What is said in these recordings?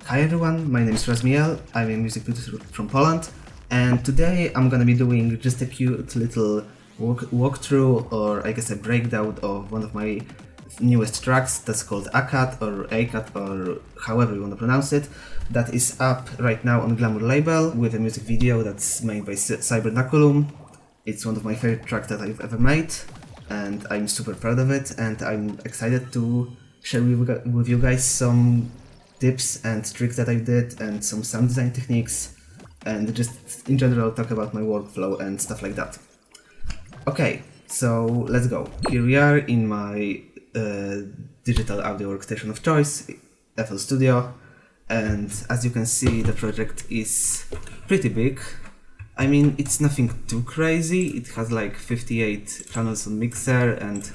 Hi everyone, my name is Razmiel, I'm a music producer from Poland, and today I'm gonna be doing just a cute little walkthrough, or I guess a breakdown of one of my newest tracks that's called AQAD or AQAD or however you want to pronounce it. That is up right now on glamour.label with a music video that's made by Cybernaculum. It's one of my favorite tracks that I've ever made, and I'm super proud of it, and I'm excited to share with you guys some tips and tricks that I did and some sound design techniques, and just in general talk about my workflow and stuff like that. Okay, so let's go. Here we are in my digital audio workstation of choice, FL Studio, and as you can see the project is pretty big. I mean, it's nothing too crazy. It has like 58 channels on mixer and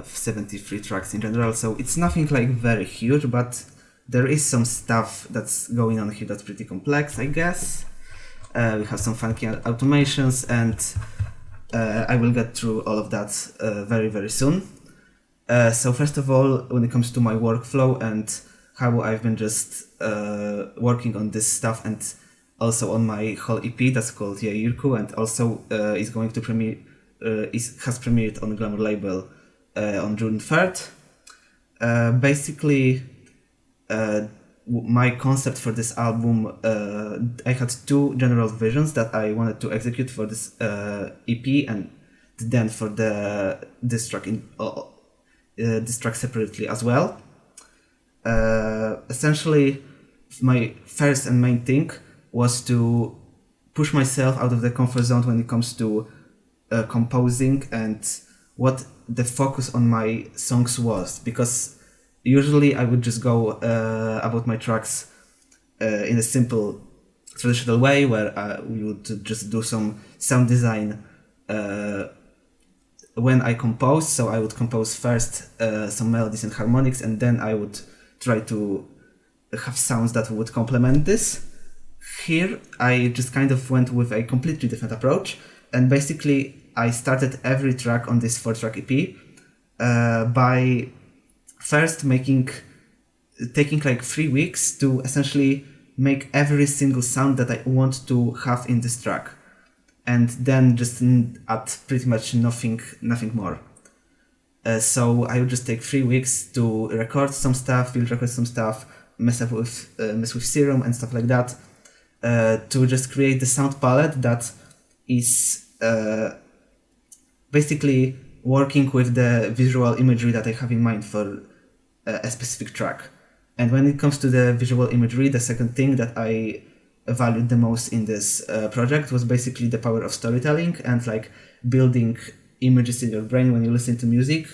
73 tracks in general, so it's nothing like very huge, but there is some stuff that's going on here that's pretty complex, I guess. We have some funky automations, and I will get through all of that very soon. So first of all, when it comes to my workflow and how I've been just working on this stuff, and also on my whole EP that's called YAIRKU, and also is going to premiere, has premiered on Glamour label on June 3rd. Basically, my concept for this album, I had two general visions that I wanted to execute for this EP, and then for this track separately as well. Essentially, my first and main thing was to push myself out of the comfort zone when it comes to composing and what the focus on my songs was, because usually I would just go about my tracks in a simple traditional way where we would just do some sound design when I compose. So I would compose first some melodies and harmonics, and then I would try to have sounds that would complement this. Here I just kind of went with a completely different approach, and basically I started every track on this 4-track EP by first taking like 3 weeks to essentially make every single sound that I want to have in this track, and then just add pretty much nothing more. So I would just take 3 weeks to record some stuff, field record some stuff, mess with serum and stuff like that, to just create the sound palette that is basically working with the visual imagery that I have in mind for a specific track. And when it comes to the visual imagery, the second thing that I valued the most in this project was basically the power of storytelling and like building images in your brain when you listen to music.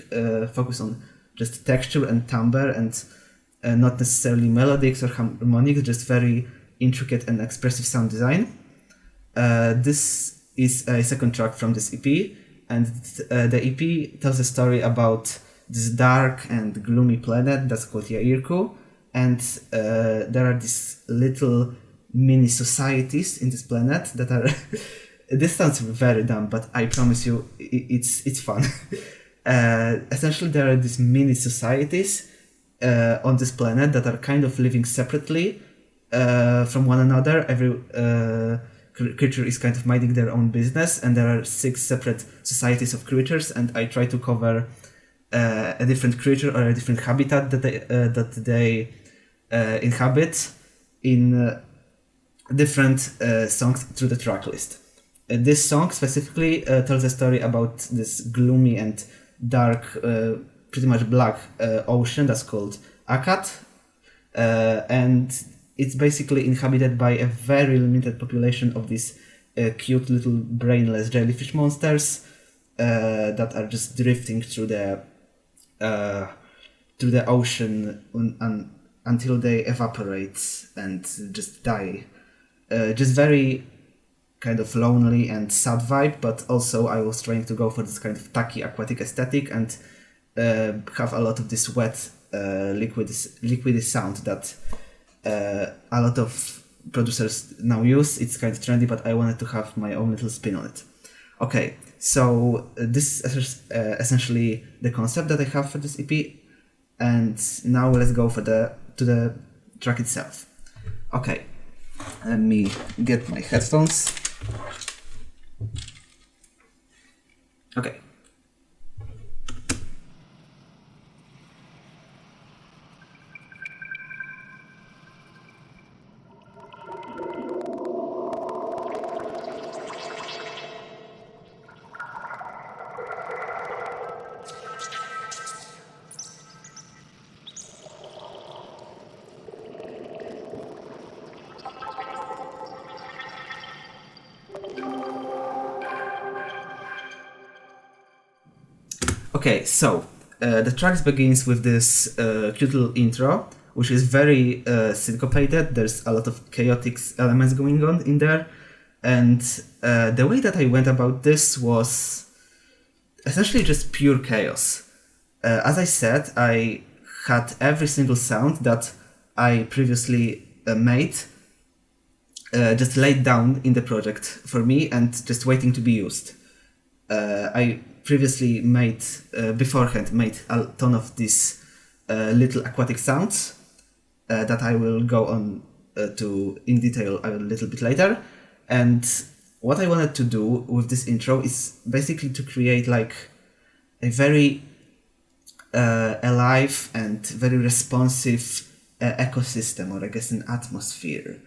Focus on just texture and timbre, and not necessarily melodics or harmonics, just very intricate and expressive sound design. This is a second track from this EP, and the EP tells a story about this dark and gloomy planet that's called YAIRKU, and there are these little mini societies in this planet that are this sounds very dumb, but I promise you it's fun. Essentially, there are these mini societies on this planet that are kind of living separately from one another. Every creature is kind of minding their own business, and there are 6 separate societies of creatures, and I try to cover a different creature or a different habitat that they inhabit in different songs through the track list. This song specifically tells a story about this gloomy and dark, pretty much black ocean that's called AQAD, and it's basically inhabited by a very limited population of these cute little brainless jellyfish monsters that are just drifting through the ocean until they evaporate and just die. Just very kind of lonely and sad vibe, but also I was trying to go for this kind of tacky aquatic aesthetic and have a lot of this wet liquidy sound that a lot of producers now use. It's kind of trendy, but I wanted to have my own little spin on it. Okay, so this is essentially the concept that I have for this EP, and now let's go to the track itself. Okay, let me get my headphones. Okay. Okay, so the track begins with this cute little intro, which is very syncopated. There's a lot of chaotic elements going on in there. And the way that I went about this was essentially just pure chaos. As I said, I had every single sound that I previously made just laid down in the project for me and just waiting to be used. I previously beforehand made a ton of these little aquatic sounds that I will go on to in detail a little bit later. And what I wanted to do with this intro is basically to create like a very alive and very responsive ecosystem, or I guess an atmosphere.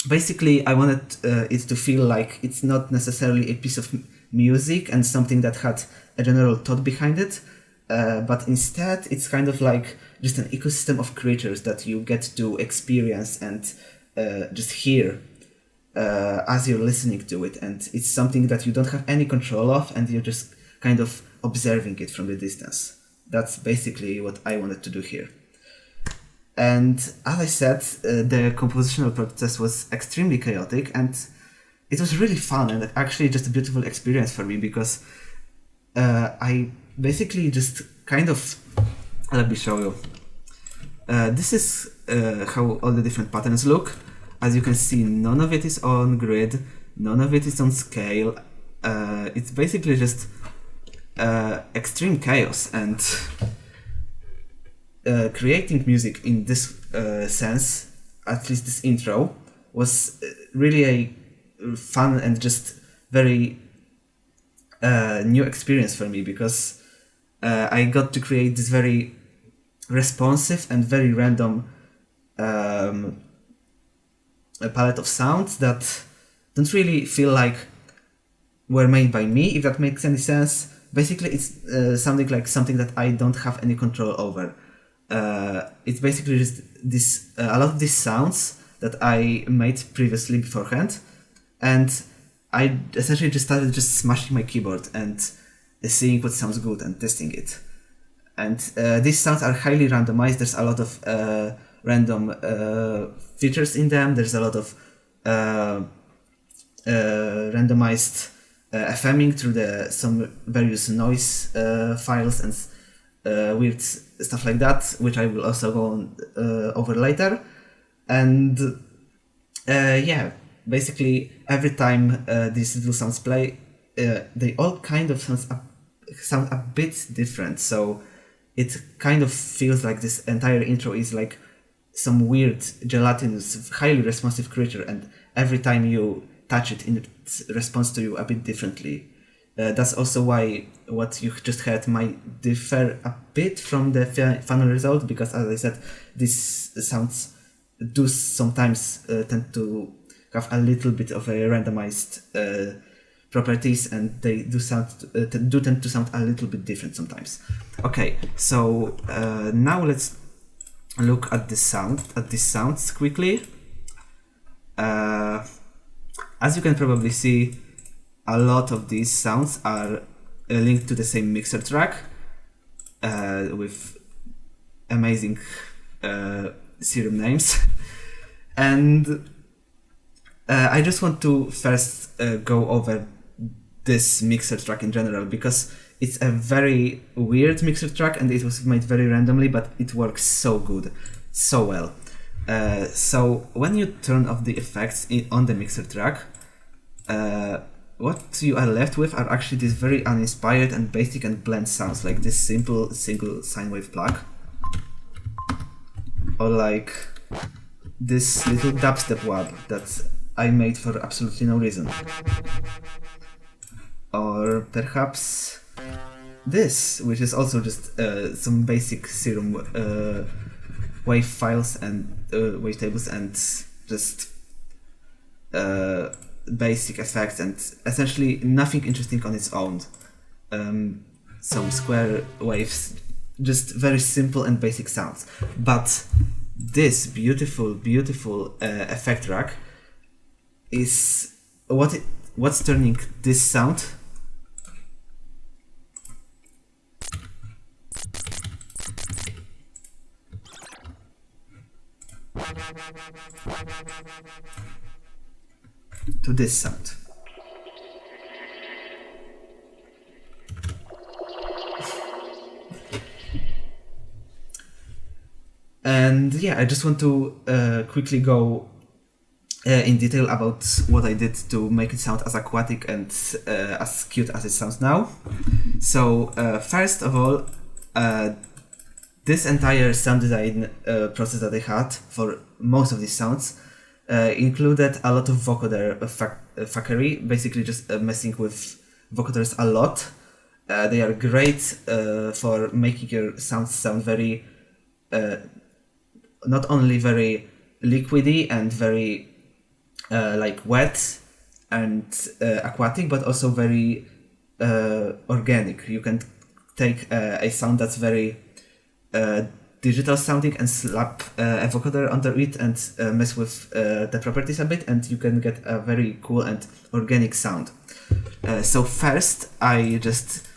Basically, I wanted it to feel like it's not necessarily a piece of music and something that had a general thought behind it, but instead it's kind of like just an ecosystem of creatures that you get to experience and just hear as you're listening to it, and it's something that you don't have any control of and you're just kind of observing it from the distance. That's basically what I wanted to do here. And as I said, the compositional process was extremely chaotic, and it was really fun and actually just a beautiful experience for me, because I basically just kind of... Let me show you. This is how all the different patterns look. As you can see, none of it is on grid, none of it is on scale. It's basically just extreme chaos, and creating music in this sense, at least this intro, was really a fun and just very new experience for me, because I got to create this very responsive and very random a palette of sounds that don't really feel like were made by me, if that makes any sense. Basically, it's sounding like something that I don't have any control over. It's basically just this a lot of these sounds that I made previously beforehand, and I essentially just started just smashing my keyboard and seeing what sounds good and testing it. And these sounds are highly randomized. There's a lot of random features in them. There's a lot of randomized FMing through some various noise files and weird stuff like that, which I will also go on over later. And yeah, basically every time these little sounds play, they all kind of sound a bit different. So it kind of feels like this entire intro is like some weird gelatinous, highly responsive creature, and every time you touch it, it responds to you a bit differently. That's also why what you just heard might differ a bit from the final result, because as I said, these sounds do sometimes tend to have a little bit of a randomized properties, and they do tend to sound a little bit different sometimes. Okay, so now let's look at these sounds quickly. As you can probably see, a lot of these sounds are linked to the same mixer track with amazing serum names. And I just want to first go over this mixer track in general, because it's a very weird mixer track and it was made very randomly, but it works so good, so well. So when you turn off the effects on the mixer track, what you are left with are actually these very uninspired and basic and bland sounds, like this simple single sine wave plug. or like this little dubstep wab that I made for absolutely no reason. Or perhaps this, which is also just some basic Serum wave files and wave tables and just basic effects and essentially nothing interesting on its own. Some square waves, just very simple and basic sounds. But this beautiful effect rack is what's turning this sound to this sound. And yeah, I just want to quickly go in detail about what I did to make it sound as aquatic and as cute as it sounds now. So first of all, this entire sound design process that I had for most of these sounds included a lot of vocoder fuckery, basically just messing with vocoders a lot. They are great for making your sounds sound very, not only very liquidy and very like wet and aquatic, but also very organic. You can take a sound that's very digital sounding and slap a vocoder under it and mess with the properties a bit, and you can get a very cool and organic sound. So first, I just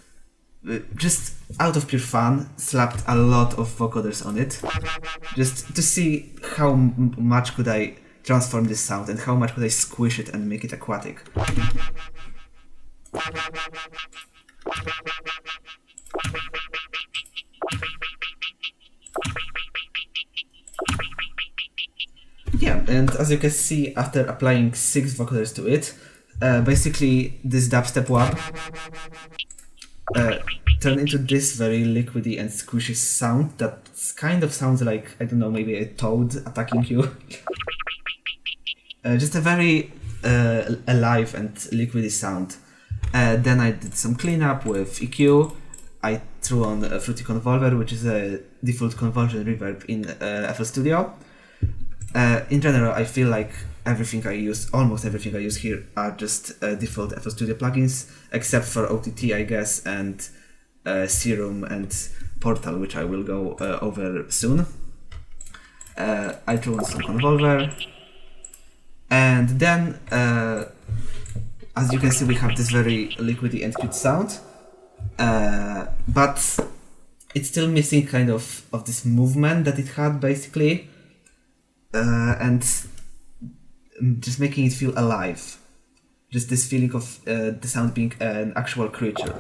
out of pure fun slapped a lot of vocoders on it, just to see how much could I transform this sound and how much could I squish it and make it aquatic. Yeah, and as you can see, after applying 6 vocoders to it, basically this dubstep wab turned into this very liquidy and squishy sound that kind of sounds like, I don't know, maybe a toad attacking you. Just a very alive and liquidy sound. Then I did some cleanup with EQ. I threw on a Fruity Convolver, which is a default convolution reverb in FL Studio. In general, I feel like almost everything I use here are just default FL Studio plugins, except for OTT, I guess, and Serum and Portal, which I will go over soon. I threw on some Convolver, and then, as you can see, we have this very liquidy and cute sound, but it's still missing kind of this movement that it had, basically. And just making it feel alive. Just this feeling of the sound being an actual creature.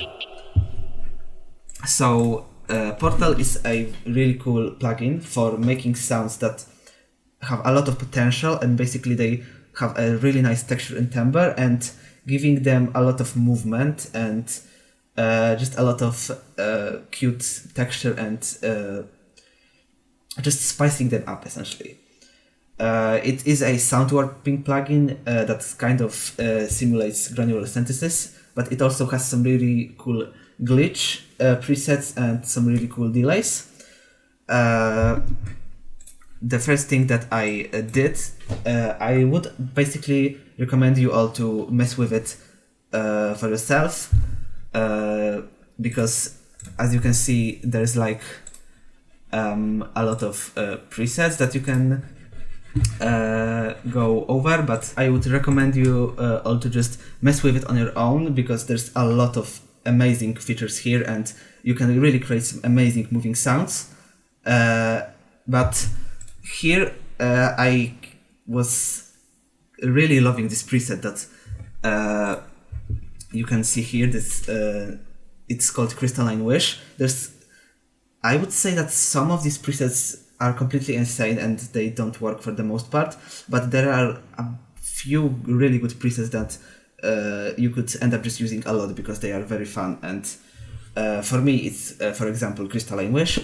So Portal is a really cool plugin for making sounds that have a lot of potential, and basically they have a really nice texture and timbre, and giving them a lot of movement and just a lot of cute texture and just spicing them up, essentially. It is a sound warping plugin that kind of simulates granular synthesis, but it also has some really cool glitch presets and some really cool delays. The first thing that I did, I would basically recommend you all to mess with it for yourself, because as you can see, there's like a lot of presets that you can go over, but I would recommend you all to just mess with it on your own, because there's a lot of amazing features here and you can really create some amazing moving sounds. But here I was really loving this preset that you can see here. This it's called Crystalline Wish. I would say that some of these presets are completely insane and they don't work for the most part, but there are a few really good presets that you could end up just using a lot because they are very fun. And for me, it's for example Crystalline Wish.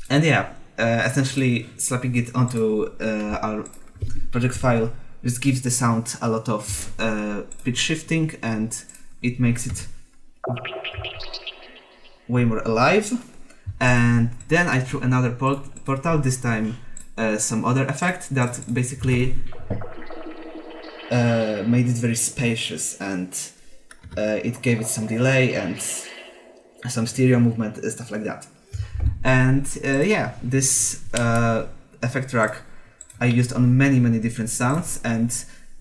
And yeah, essentially slapping it onto our project file just gives the sound a lot of pitch shifting, and it makes it way more alive. And then I threw another portal, this time some other effect that basically made it very spacious, and it gave it some delay and some stereo movement, stuff like that. And yeah, this effect track I used on many different sounds, and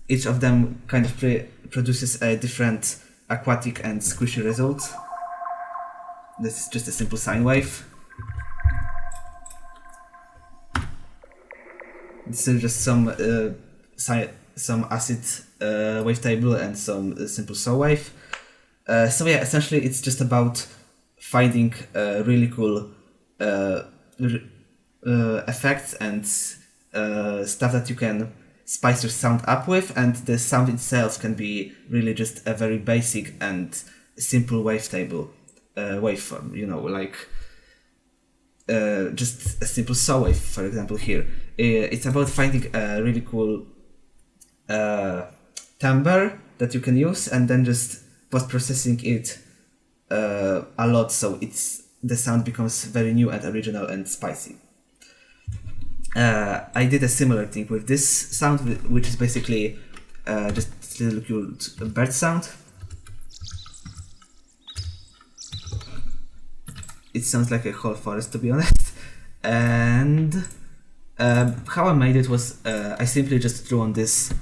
each of them kind of produces a different aquatic and squishy result. This is just a simple sine wave. This is just some acid wavetable and some simple saw wave. So yeah, essentially it's just about finding really cool effects and stuff that you can spice your sound up with, and the sound itself can be really just a very basic and simple wavetable waveform, you know, like just a simple saw wave, for example. Here it's about finding a really cool timbre that you can use, and then just post-processing it a lot, so the sound becomes very new and original and spicy. I did a similar thing with this sound, which is basically just a little cute bird sound. It sounds like a whole forest, to be honest. And how I made it was I simply just drew on this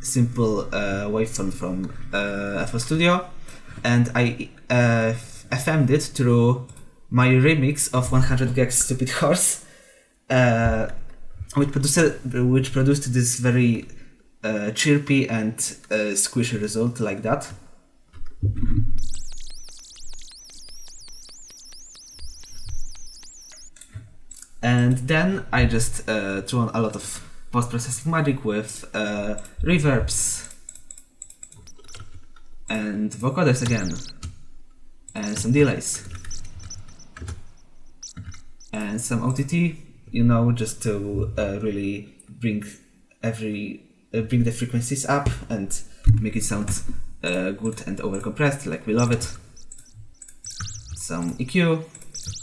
simple waveform from FL Studio, and I FM'd it through my remix of 100 Gex Stupid Horse, which produced this very chirpy and squishy result like that. And then I just threw on a lot of post-processing magic with reverbs and vocoders again, and some delays, and some OTT, you know, just to really bring the frequencies up and make it sound good and overcompressed, like we love it. Some EQ,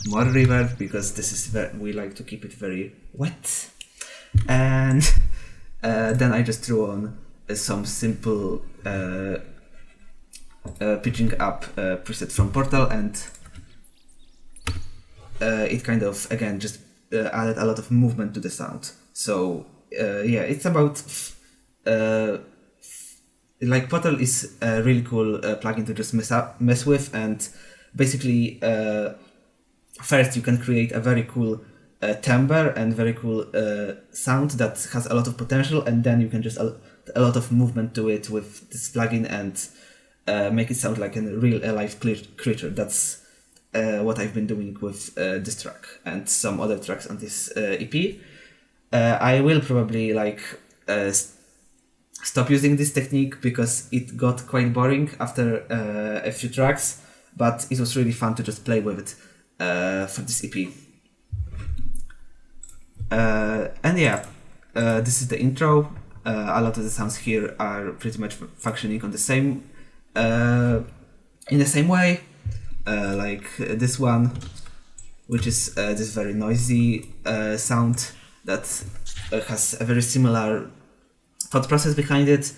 more reverb, because this is we like to keep it very wet. And then I just threw on some simple pitching up preset from Portal, and it kind of again just added a lot of movement to the sound. So yeah, it's about like Portal is a really cool plugin to just mess with, and basically first you can create a very cool timbre and very cool sound that has a lot of potential, and then you can just a lot of movement to it with this plugin and make it sound like a real alive creature. That's what I've been doing with this track and some other tracks on this EP. I will probably like stop using this technique because it got quite boring after a few tracks, but it was really fun to just play with it for this EP. And yeah, this is the intro. A lot of the sounds here are pretty much functioning on the same in the same way, like this one, which is this very noisy sound that has a very similar thought process behind it,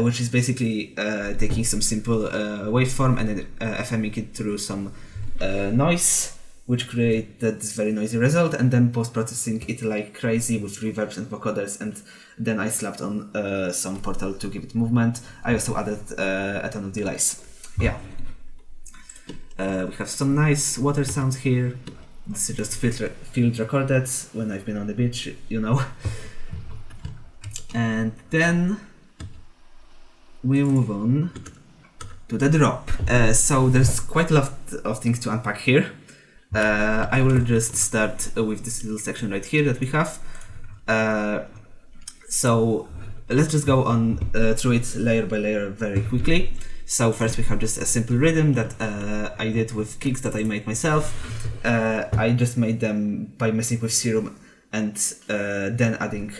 which is basically taking some simple waveform and then FMing it through some noise, which created this very noisy result, and then post-processing it like crazy with reverbs and vocoders, and then I slapped on some Portal to give it movement. I also added a ton of delays. Yeah. We have some nice water sounds here. This is just field recorded when I've been on the beach, you know. And then we move on to the drop. So there's quite a lot of things to unpack here. I will just start with this little section right here that we have. So let's just go on through it layer by layer very quickly. So first we have just a simple rhythm that I did with kicks that I made myself. I just made them by messing with Serum and then adding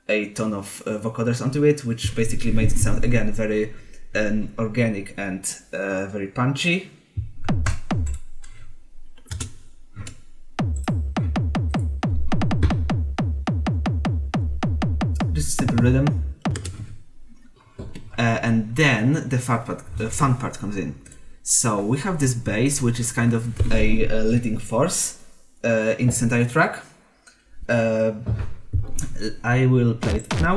a ton of vocoders onto it, which basically made it sound again very organic and very punchy. Just a simple rhythm. And then the fun part comes in. So we have this bass, which is kind of a leading force in this entire track. I will play it now.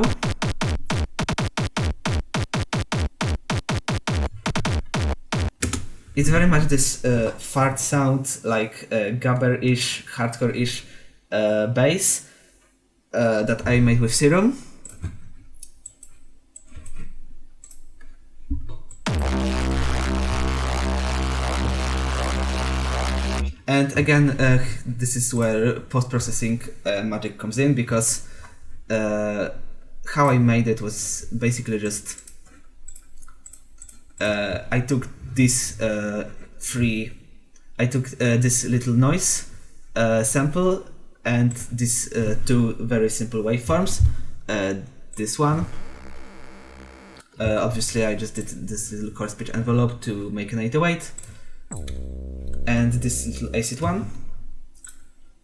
It's very much this fart sound, like gabber-ish, hardcore-ish bass that I made with Serum. And again, this is where post-processing magic comes in, because how I made it was basically just I took this this little noise sample and these two very simple waveforms. This one, obviously I just did this little chorus pitch envelope to make an 808. And this little acid one,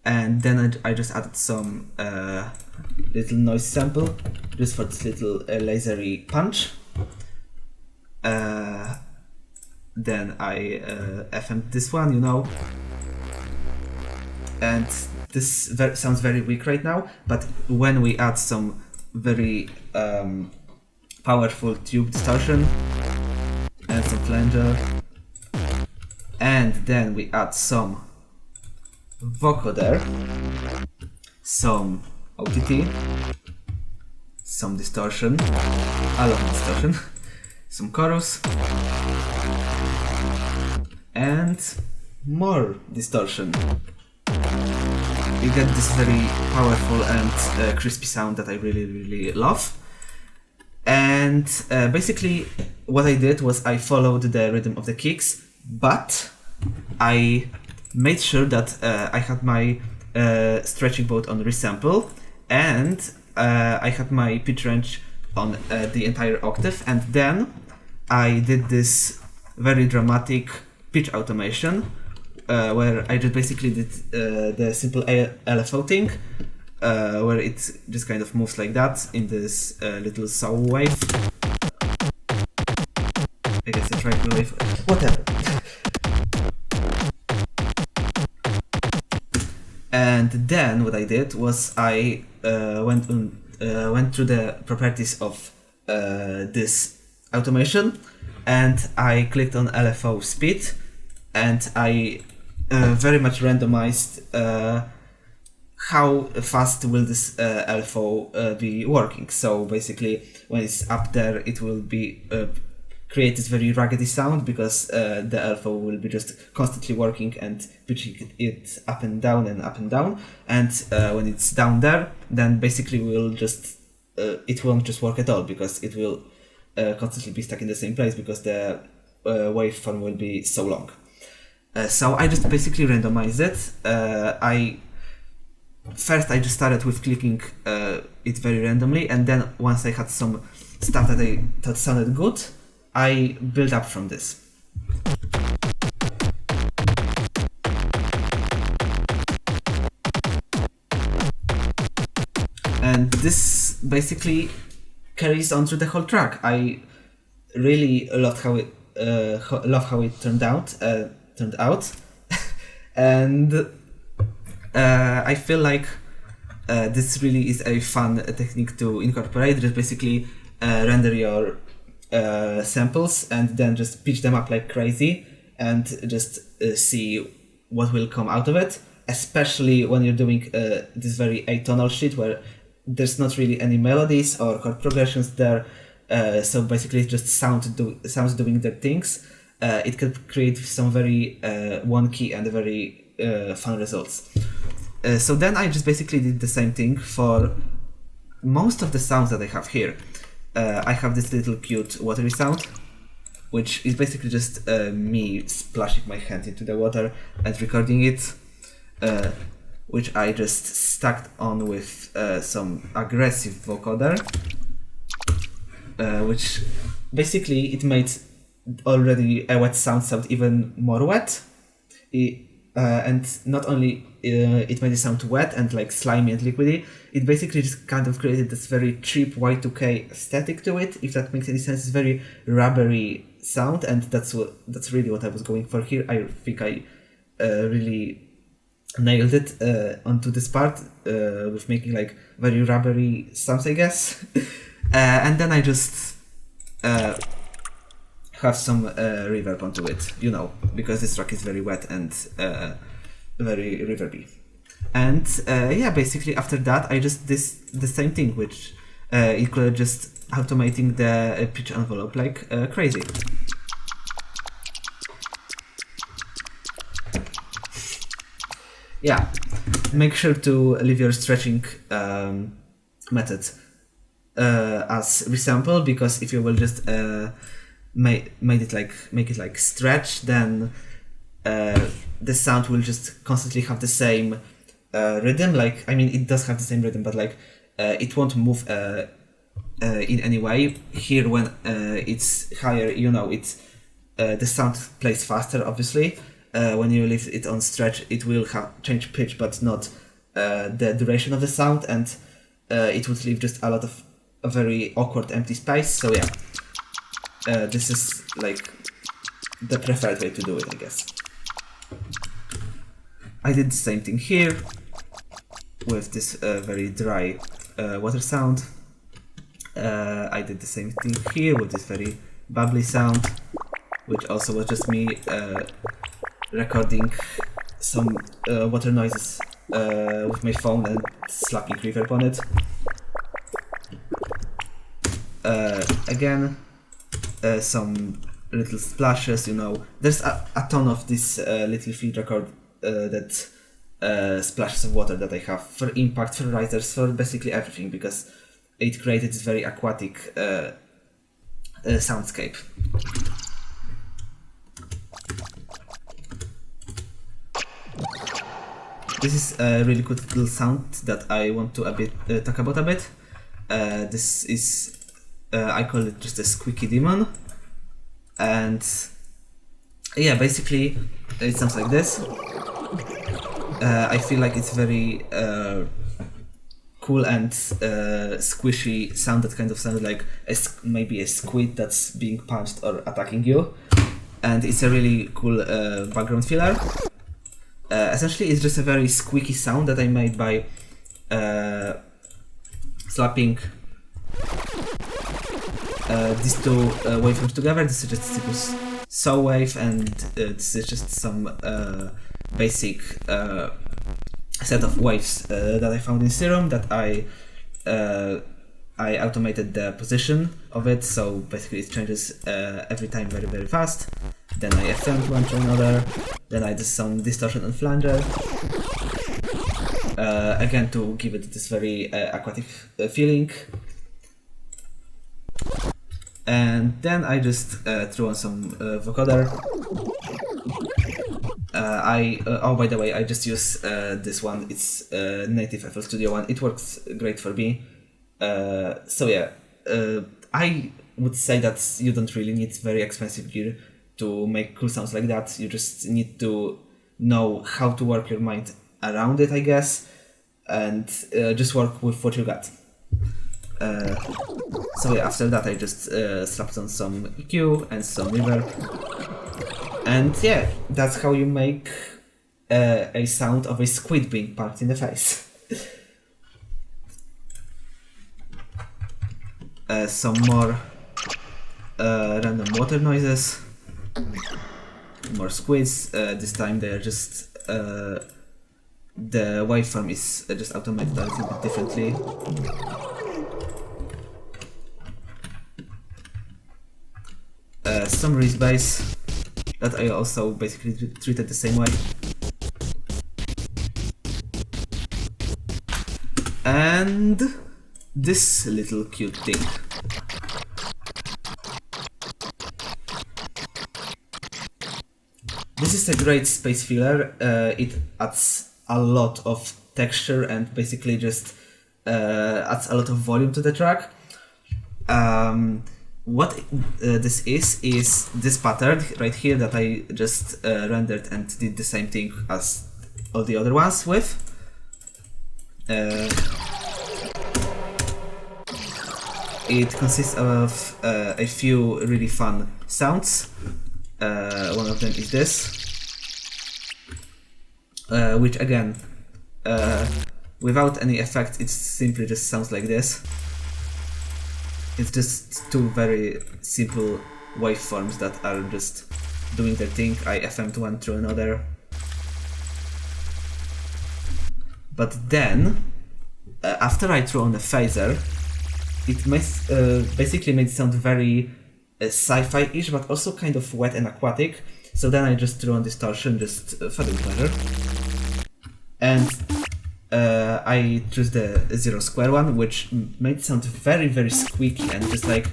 and then I just added some little noise sample just for this little lasery punch. Then I FM'd this one, you know, and this sounds very weak right now, but when we add some very powerful tube distortion and some flanger, and then we add some vocoder, some OTT, some distortion, a lot of distortion, some chorus, and more distortion. You get this very powerful and crispy sound that I really love. And basically what I did was I followed the rhythm of the kicks, but I made sure that I had my stretching boat on resample, and I had my pitch range on the entire octave, and then I did this very dramatic pitch automation where I just basically did the simple LFO thing, where it just kind of moves like that in this little saw wave. I guess a triangle wave, whatever. And then what I did was I went through the properties of this automation, and I clicked on LFO speed, and I very much randomized how fast will this LFO be working. So basically, when it's up there, it will be create this very raggedy sound, because the LFO will be just constantly working and pitching it up and down and up and down. And when it's down there, then basically we'll just it won't just work at all, because it will constantly be stuck in the same place, because the waveform will be so long. So I just basically randomized it. I just started with clicking it very randomly, and then once I had some stuff that I thought sounded good, I built up from this. And this basically carries on through the whole track. I really loved how it turned out, and I feel like this really is a fun technique to incorporate. Just basically render your samples and then just pitch them up like crazy, and just see what will come out of it. Especially when you're doing this very atonal shit where there's not really any melodies or chord progressions there. So basically it's just sounds doing their things. It can create some very wonky and very fun results. So then I just basically did the same thing for most of the sounds that I have here. I have this little cute watery sound, which is basically just me splashing my hand into the water and recording it, which I just stacked on with some aggressive vocoder, which basically it made already a wet sound even more wet. And not only it made it sound wet and like slimy and liquidy, it basically just kind of created this very cheap Y2K aesthetic to it, if that makes any sense. It's very rubbery sound, and that's really what I was going for here. I think I really nailed it onto this part with making like very rubbery sounds, I guess. And then I just have some reverb onto it, you know, because this track is very wet and very reverby. And yeah, basically after that I just did the same thing, which included just automating the pitch envelope like crazy. Yeah, make sure to leave your stretching method as resample, because if you will just make it like stretch, then the sound will just constantly have the same rhythm. Like, I mean, it does have the same rhythm, but like it won't move in any way. Here, when it's higher, you know, it's the sound plays faster, obviously. When you leave it on stretch, it will change pitch, but not the duration of the sound, and it would leave just a lot of a very awkward empty space. So yeah, this is like the preferred way to do it, I guess. I did the same thing here with this very dry water sound. I did the same thing here with this very bubbly sound, which also was just me recording some water noises with my phone and slapping reverb on it. Again, some little splashes, you know. There's a ton of this little field record that splashes of water that I have for impact, for risers, for basically everything, because it created this very aquatic soundscape. This is a really good little sound that I want to talk about a bit. This is, I call it just a squeaky demon. And yeah, basically it sounds like this. I feel like it's very cool and squishy sound that kind of sounds like maybe a squid that's being punched or attacking you. And it's a really cool background filler. Essentially, it's just a very squeaky sound that I made by slapping these two waveforms together. This is just a simple saw wave, and this is just some basic set of waves that I found in Serum that I automated the position of it, so basically it changes every time very, very fast. Then I FM'd one to another, then I did some distortion and flanger, again to give it this very aquatic feeling. And then I just threw on some vocoder. Oh, by the way, I just use this one. It's native FL Studio one. It works great for me. So yeah, I would say that you don't really need very expensive gear to make cool sounds like that. You just need to know how to work your mind around it, I guess, and just work with what you got. So yeah, after that I just slapped on some EQ and some reverb, and yeah, that's how you make a sound of a squid being punched in the face. Some more random water noises, more squids. This time they're just the waveform is just automated a little bit differently. Some Reese bass that I also basically treated the same way. And this little cute thing. This is a great space filler. It adds a lot of texture and basically just adds a lot of volume to the track. What this is this pattern right here that I just rendered and did the same thing as all the other ones with. It consists of a few really fun sounds. One of them is this, which again, without any effect, it simply just sounds like this. It's just two very simple waveforms that are just doing their thing. I FM'd one through another. But then, after I threw on a phaser, it basically made it sound very sci-fi-ish, but also kind of wet and aquatic. So then I just threw on distortion just for the pleasure. And I chose the 0 square one, which made it sound very, very squeaky and just like...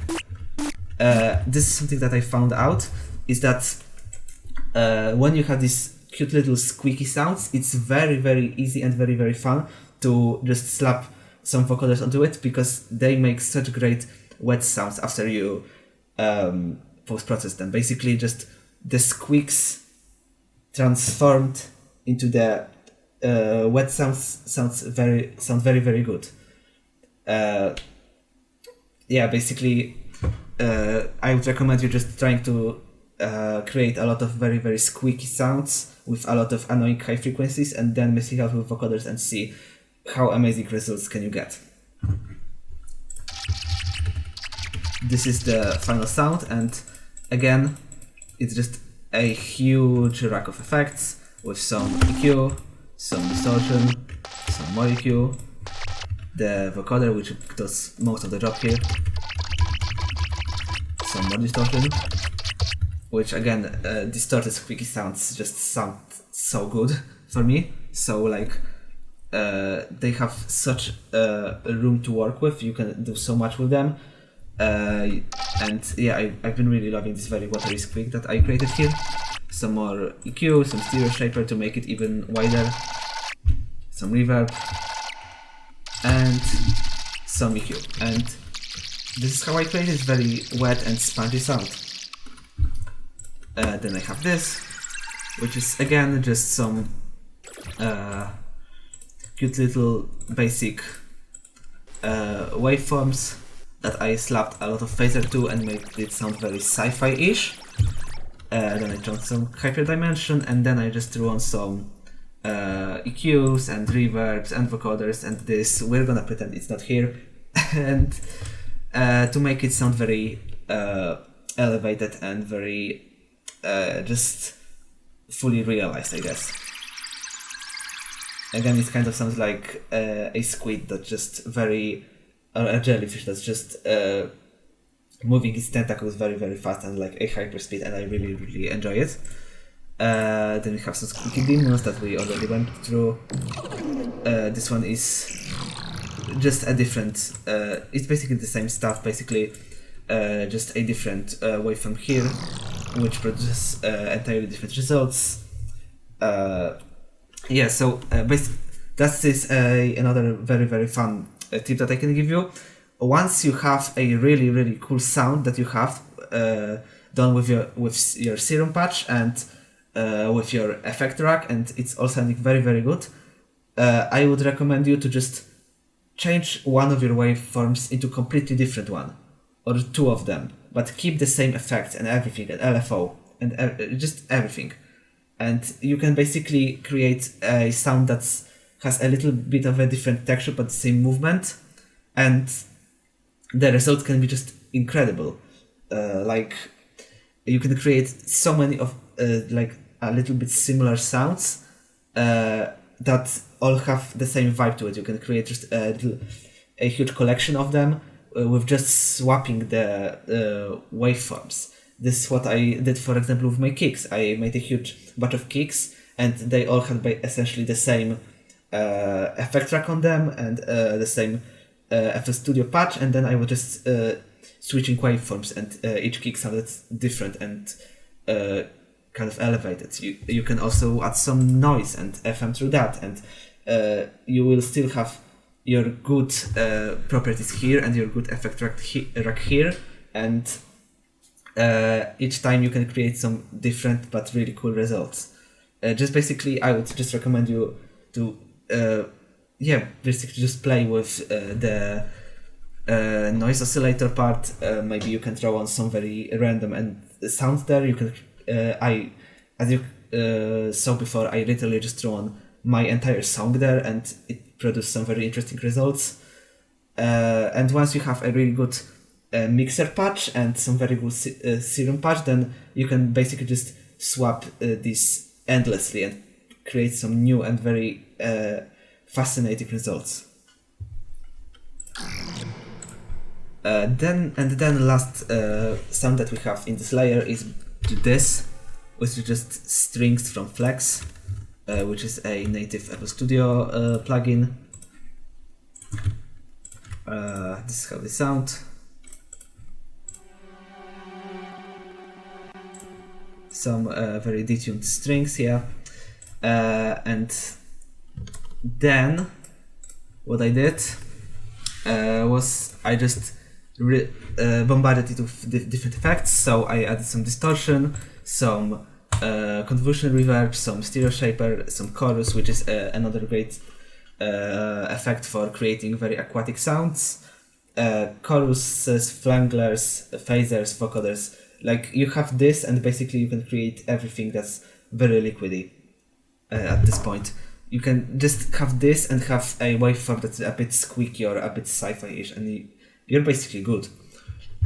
this is something that I found out, is that when you have these cute little squeaky sounds, it's very, very easy and very, very fun to just slap some vocoders onto it, because they make such great wet sounds after you post-process them. Basically just the squeaks transformed into the wet sound very, very good. Yeah, basically I would recommend you just trying to create a lot of very, very squeaky sounds with a lot of annoying high frequencies, and then messing out with vocoders and see how amazing results can you get. This is the final sound, and again, it's just a huge rack of effects with some EQ, some distortion, some more EQ, the vocoder which does most of the job here, some more distortion, which again, distorted squeaky sounds just sound so good for me. So like, they have such room to work with, you can do so much with them. And yeah, I've been really loving this very watery squeak that I created here. Some more EQ, some stereo shaper to make it even wider, some reverb, and some EQ. And this is how I created this very wet and spongy sound. Then I have this, which is again just some cute little basic waveforms that I slapped a lot of phaser to and made it sound very sci-fi-ish. Then I chose some hyperdimension, and then I just threw on some EQs and reverbs and vocoders, and this, we're gonna pretend it's not here, and to make it sound very elevated and very just fully realized, I guess. Again, it kind of sounds like a squid that's just very, or a jellyfish that's just moving its tentacles very, very fast and like a hyperspeed, and I really, really enjoy it. Then we have some squeaky demons that we already went through. This one is just a different, it's basically the same stuff, basically just a different waveform here, which produces entirely different results. Yeah, so that is another very, very fun tip that I can give you. Once you have a really, really cool sound that you have done with your serum patch and with your effect rack, and it's all sounding very, very good, I would recommend you to just change one of your waveforms into a completely different one, or two of them, but keep the same effects and everything, and LFO, and just everything. And you can basically create a sound that has a little bit of a different texture but the same movement, and the result can be just incredible. Like, you can create so many of like a little bit similar sounds that all have the same vibe to it. You can create just a huge collection of them with just swapping the waveforms. This is what I did, for example, with my kicks. I made a huge bunch of kicks, and they all had essentially the same effect track on them and the same FL Studio patch, and then I was just switching waveforms, and each kick sounded different, and kind of elevated. You can also add some noise and FM through that, and you will still have your good properties here and your good effect rack here, and each time you can create some different but really cool results. Just basically, I would just recommend you to basically just play with the noise oscillator part. Maybe you can throw on some very random and sounds there. You can as you saw before, I literally just threw on my entire song there, and it produced some very interesting results. And once you have a really good mixer patch and some very good serum patch, then you can basically just swap these endlessly and create some new and very fascinating results. Then last sound that we have in this layer is this, which is just strings from Flex, which is a native FL Studio plugin. This is how they sound. Some very detuned strings here, and then what I did was I just bombarded it with different effects. So I added some distortion, some convolution reverb, some stereo shaper, some chorus, which is another great effect for creating very aquatic sounds. Choruses, flanglers, phasers, vocoders. Like, you have this, and basically you can create everything that's very liquidy at this point. You can just have this and have a waveform that's a bit squeaky or a bit sci-fi-ish, and you're basically good.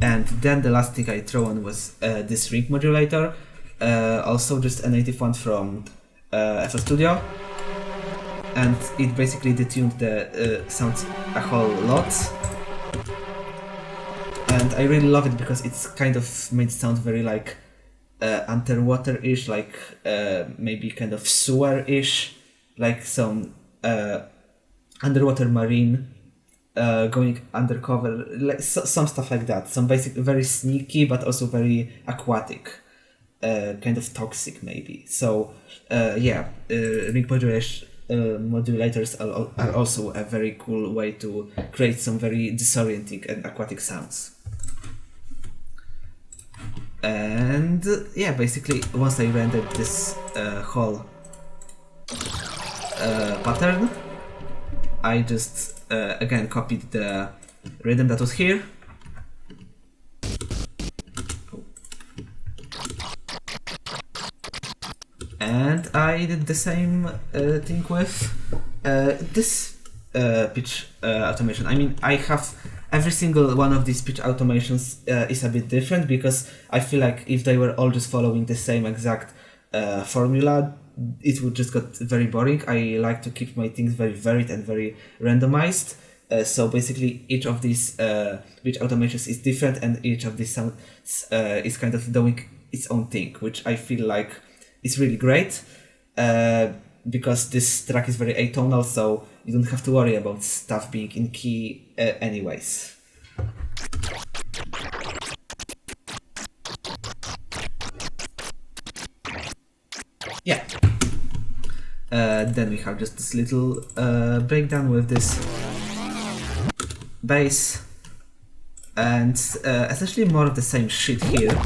And then the last thing I throw on was this ring modulator, also just a native one from FL Studio, and it basically detuned the sounds a whole lot. And I really love it because it's kind of made it sound very like underwater-ish, like maybe kind of sewer-ish, like some underwater marine going undercover, like some stuff like that. Some basic, very sneaky, but also very aquatic, kind of toxic maybe. So ring modulators are also a very cool way to create some very disorienting and aquatic sounds. And basically once I rendered this whole pattern, I just again copied the rhythm that was here. And I did the same thing with this pitch automation. I mean, I have every single one of these pitch automations is a bit different, because I feel like if they were all just following the same exact formula, it would just get very boring. I like to keep my things very varied and very randomized. So basically each of these pitch automations is different, and each of these sounds is kind of doing its own thing, which I feel like is really great, because this track is very atonal, so you don't have to worry about stuff being in key anyways. Yeah. Then we have just this little breakdown with this bass, and essentially more of the same shit here.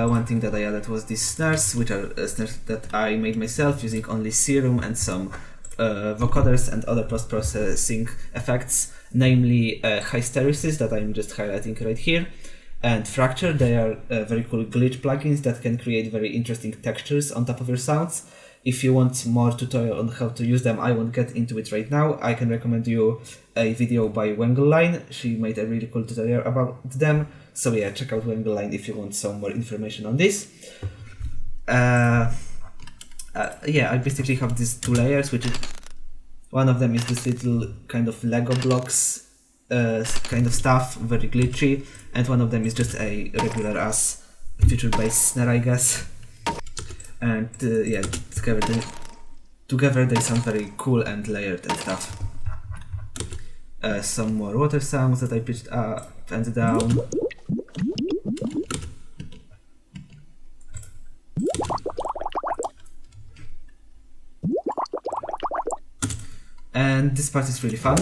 One thing that I added was these snares, which are snares that I made myself using only serum and some vocoders and other post-processing effects, namely hysteresis that I'm just highlighting right here, and fracture. They are very cool glitch plugins that can create very interesting textures on top of your sounds. If you want more tutorial on how to use them, I won't get into it right now. I can recommend you a video by Wonky. She made a really cool tutorial about them. So yeah, check out Wonky if you want some more information on this. I basically have these two layers, which is, one of them is this little kind of Lego blocks kind of stuff, very glitchy, and one of them is just a regular ass feature based snare, I guess. And together they sound very cool and layered and stuff. some more water sounds that I pitched up and down. And this part is really fun.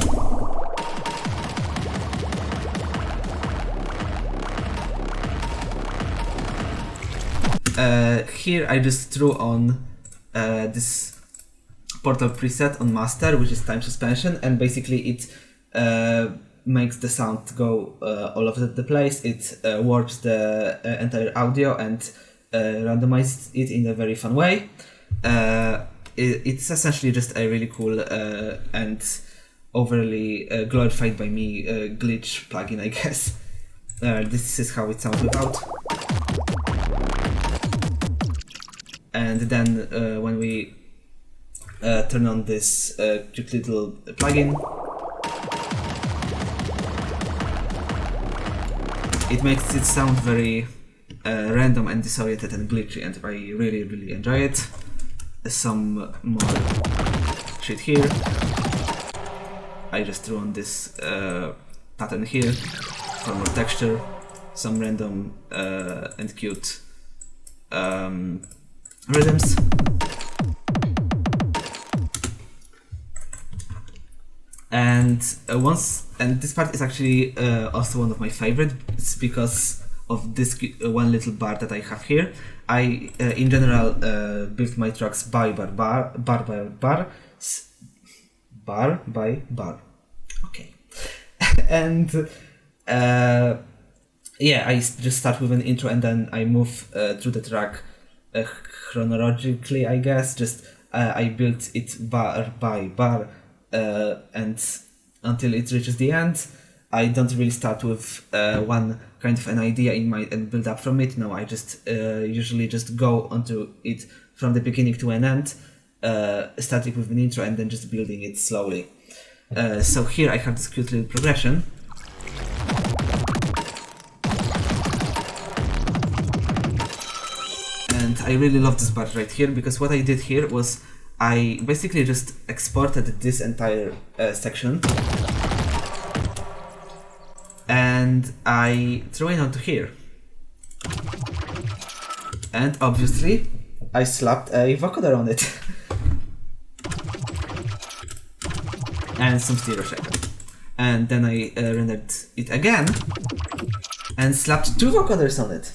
Here I just threw on this portal preset on master, which is time suspension, and basically it makes the sound go all over the place. It warps the entire audio and randomizes it in a very fun way. It's essentially just a really cool and overly glorified by me glitch plugin, I guess. This is how it sounds without. And then when we turn on this cute little plugin, it makes it sound very random and disoriented and glitchy, and I really enjoy it. Some more shit here. I just threw on this pattern here for more texture, some random and cute rhythms. And this part is actually also one of my favorites because of this one little bar that I have here. I in general built my tracks bar by bar. Okay. And yeah, I just start with an intro and then I move through the track chronologically, I guess. Just I built it bar by bar and until it reaches the end. I don't really start with one kind of an idea in mind and build up from it. No, I just usually just go onto it from the beginning to an end, starting with an intro and then just building it slowly. So here I have this cute little progression. And I really love this part right here because what I did here was I basically just exported this entire section and I threw it onto here. And obviously I slapped a vocoder on it. And some stereo shaker. And then I rendered it again and slapped two vocoders on it.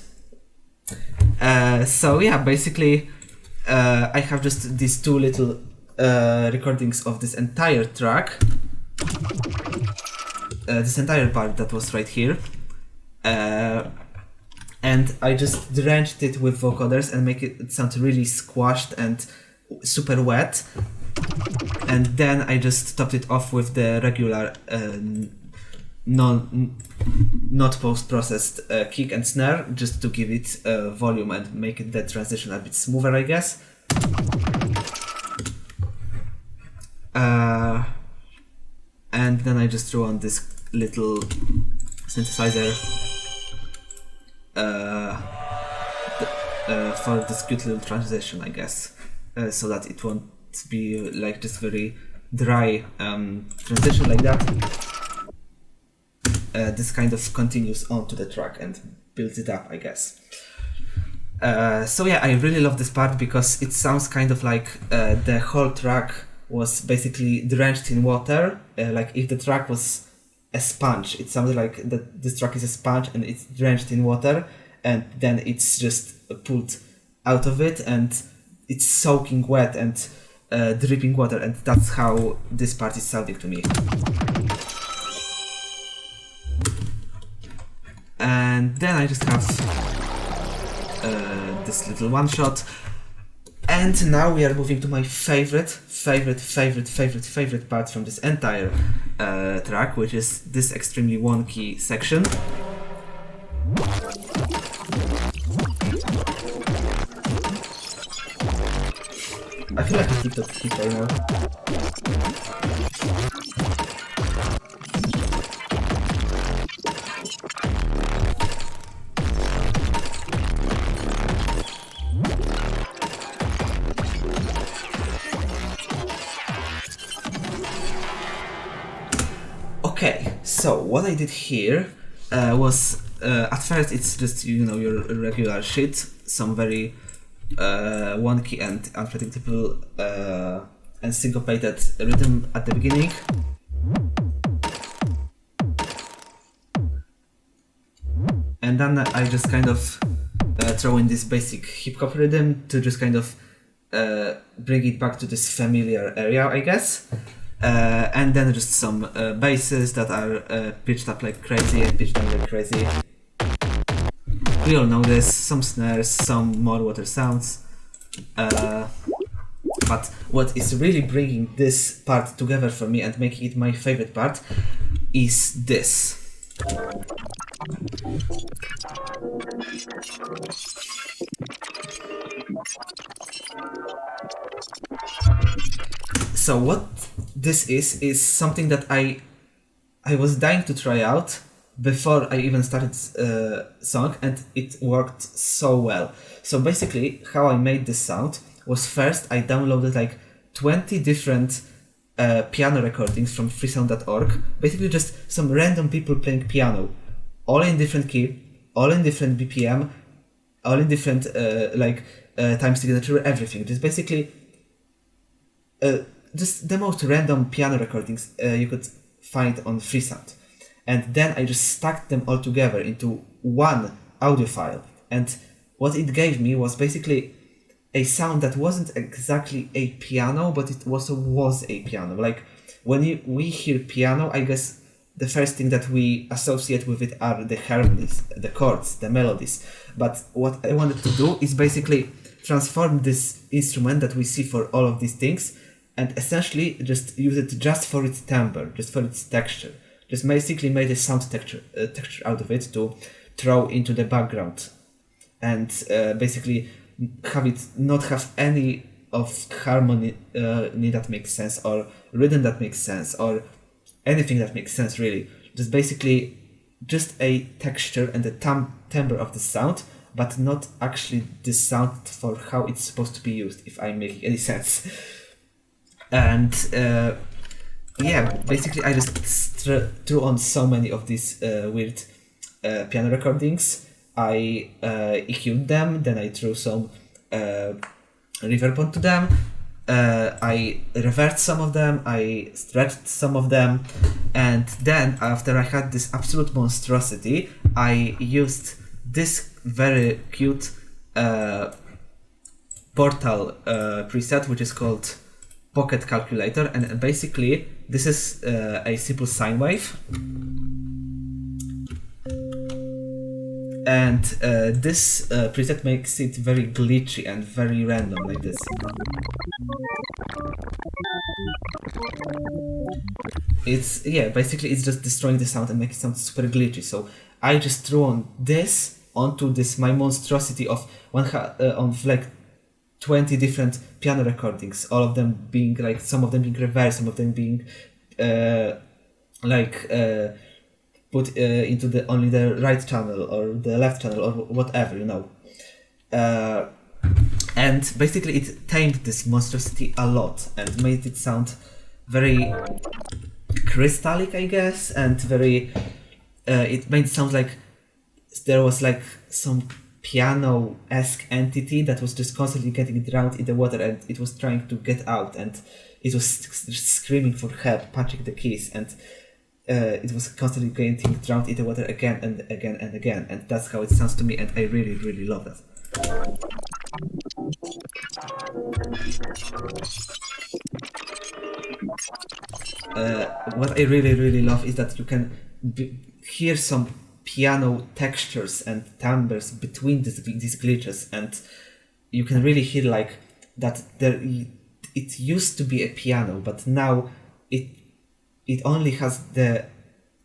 So yeah, basically I have just these two little recordings of this entire track, this entire part that was right here, and I just drenched it with vocoders and make it sound really squashed and super wet, and then I just topped it off with the regular not post-processed kick and snare, just to give it volume and make it the transition a bit smoother, I guess. And then I just threw on this little synthesizer for this cute little transition, I guess, so that it won't be like this very dry transition like that. This kind of continues onto the track and builds it up, I guess. So yeah, I really love this part because it sounds kind of like the whole track was basically drenched in water. Like if the track was a sponge, it sounded like this track is a sponge and it's drenched in water, and then it's just pulled out of it and it's soaking wet and dripping water, and that's how this part is sounding to me. And then I just have this little one shot, and now we are moving to my favorite part from this entire track, which is this extremely wonky section. I feel like I keep that hit right now. So what I did here was at first it's just your regular shit, some very wonky and unpredictable and syncopated rhythm at the beginning. And then I just kind of throw in this basic hip hop rhythm to just kind of bring it back to this familiar area, I guess. And then just some basses that are pitched up like crazy and pitched down like crazy. We all know this, some snares, some more water sounds. But what is really bringing this part together for me and making it my favorite part is this. So what this is something that I was dying to try out before I even started song, and it worked so well. So basically how I made this sound was, first I downloaded like 20 different piano recordings from freesound.org, basically just some random people playing piano, all in different key, all in different BPM, all in different time signature, everything. Just basically just the most random piano recordings you could find on freesound. And then I just stacked them all together into one audio file. And what it gave me was basically a sound that wasn't exactly a piano, but it also was a piano. Like when we hear piano, I guess the first thing that we associate with it are the harmonies, the chords, the melodies. But what I wanted to do is basically transform this instrument that we see for all of these things and essentially just use it just for its timbre, just for its texture. Just basically made a sound texture out of it to throw into the background, and basically have it not have any of harmony that makes sense, or rhythm that makes sense, or anything that makes sense really. Just basically just a texture and the timbre of the sound, but not actually the sound for how it's supposed to be used, if I'm making any sense. And yeah, basically I just threw on so many of these weird piano recordings. I EQ'd them, then I threw some reverb onto them. I reversed some of them, I stretched some of them, and then after I had this absolute monstrosity, I used this very cute Portal preset, which is called Pocket Calculator, and basically this is a simple sine wave, and this preset makes it very glitchy and very random, like this. It's, yeah, basically it's just destroying the sound and making it sound super glitchy. So I just threw on this onto this my monstrosity of like 20 different piano recordings, all of them being like, some of them being reversed, some of them being put into the only the right channel or the left channel or whatever, and basically it tamed this monstrosity a lot and made it sound very crystallic, I guess, and very it made it sound like there was like some piano-esque entity that was just constantly getting drowned in the water, and it was trying to get out, and it was screaming for help, punching the keys, and it was constantly getting drowned in the water again and again and again, and that's how it sounds to me, and I really, really love that. What I really, really love is that you can hear some piano textures and timbres between these glitches, and you can really hear like that it used to be a piano, but now it only has the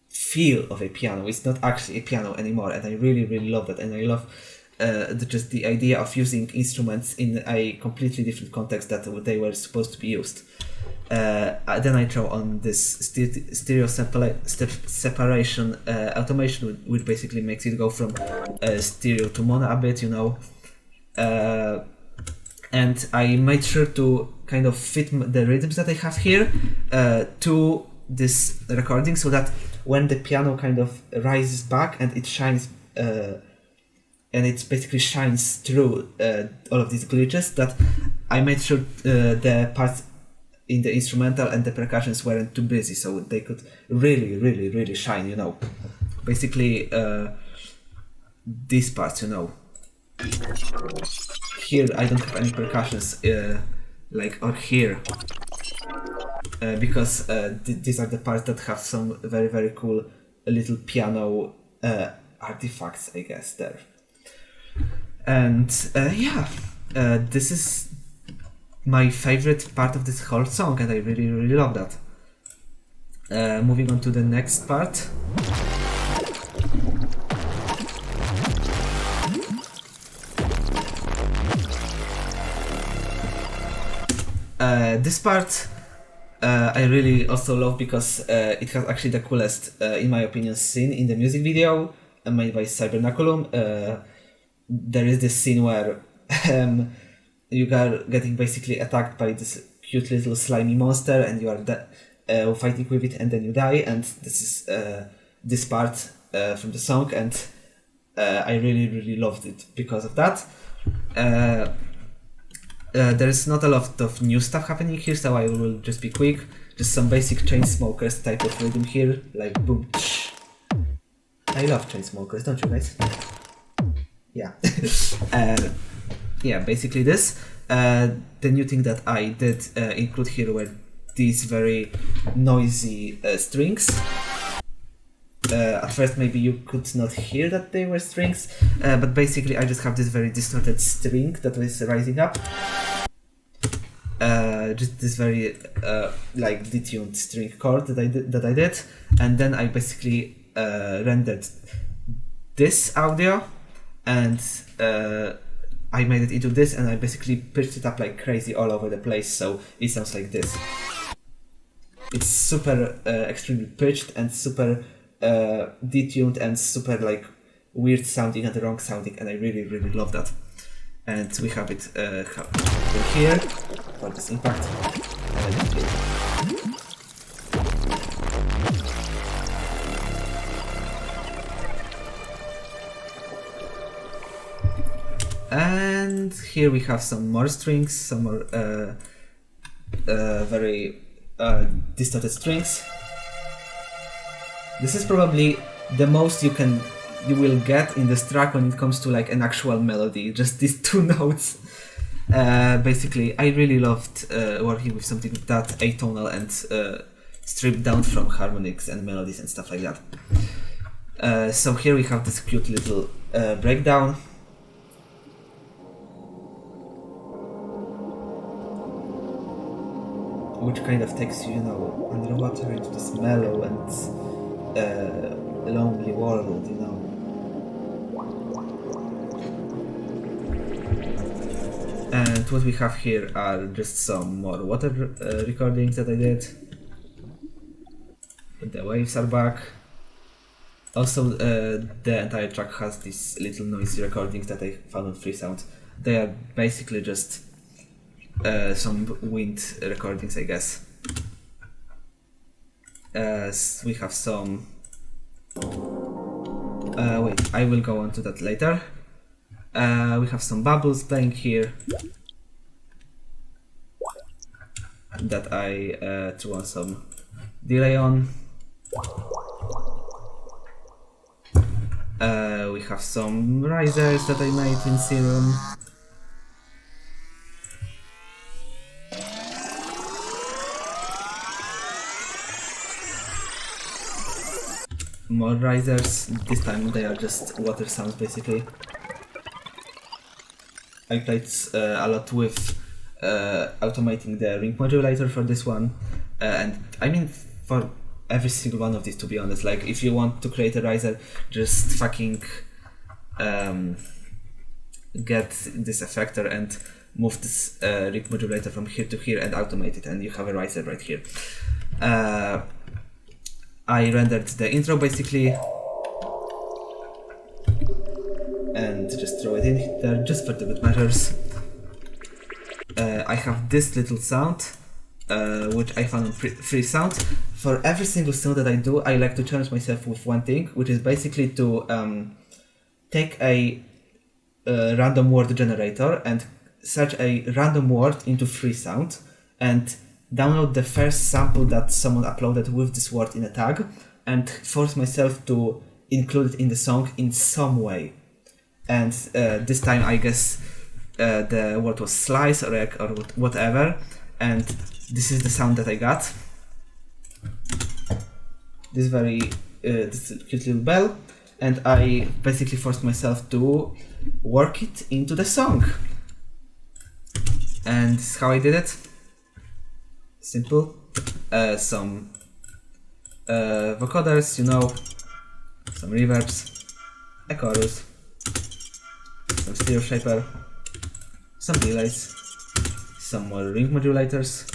feel of a piano. It's not actually a piano anymore, and I really, really love that, and I love just the idea of using instruments in a completely different context that they were supposed to be used. Then I throw on this stereo separation automation, which basically makes it go from stereo to mono a bit, and I made sure to kind of fit the rhythms that I have here to this recording, so that when the piano kind of rises back and it shines, and it basically shines through all of these glitches, that I made sure the parts in the instrumental and the percussions weren't too busy, so they could really shine, you know. Basically, these parts, you know. Here I don't have any percussions, or here, because these are the parts that have some very cool little piano artifacts, I guess, there. And this is my favorite part of this whole song, and I really love that. Moving on to the next part. This part I really also love because it has actually the coolest, in my opinion, scene in the music video made by Cybernaculum. There is this scene where you are getting basically attacked by this cute little slimy monster, and you are fighting with it, and then you die. And this is this part from the song, and I really loved it because of that. There's not a lot of new stuff happening here, so I will just be quick. Just some basic Chainsmokers type of rhythm here, like boom. I love Chainsmokers, don't you guys? Yeah. Yeah, basically this. The new thing that I did include here were these very noisy strings. At first maybe you could not hear that they were strings, but basically I just have this very distorted string that was rising up. Just this very like detuned string chord that I did, and then I basically rendered this audio, and I made it into this, and I basically pitched it up like crazy all over the place, so it sounds like this. It's super extremely pitched and super detuned and super like weird sounding and wrong sounding, and I really love that. And we have it here for this impact. And here we have some more strings, some more very distorted strings. This is probably the most you will get in this track when it comes to like an actual melody, just these two notes. Basically, I really loved working with something that atonal and stripped down from harmonics and melodies and stuff like that. So here we have this cute little breakdown. Which kind of takes you, underwater into this mellow and lonely world, And what we have here are just some more water recordings that I did. The waves are back. Also, the entire track has these little noisy recordings that I found on Freesound. They are basically just some wind recordings, I guess. We have some... wait, I will go on to that later. We have some bubbles playing here that I threw on some delay on. We have some risers that I made in Serum. More risers, this time they are just water sounds basically. I played a lot with automating the ring modulator for this one, and I mean for every single one of these, to be honest. Like if you want to create a riser, just fucking get this effector and move this ring modulator from here to here and automate it, and you have a riser right here. I rendered the intro basically and just throw it in there just for the good measures. I have this little sound which I found on Freesound for every single song that I do, I like to challenge myself with one thing, which is basically to take a random word generator and search a random word into free sound and download the first sample that someone uploaded with this word in a tag and force myself to include it in the song in some way. And this time I guess the word was slice or egg or whatever, and this is the sound that I got. This this cute little bell, and I basically forced myself to work it into the song. And this is how I did it. Simple. Some vocoders, you know, some reverbs, a chorus, some stereo shaper, some delays, some more ring modulators,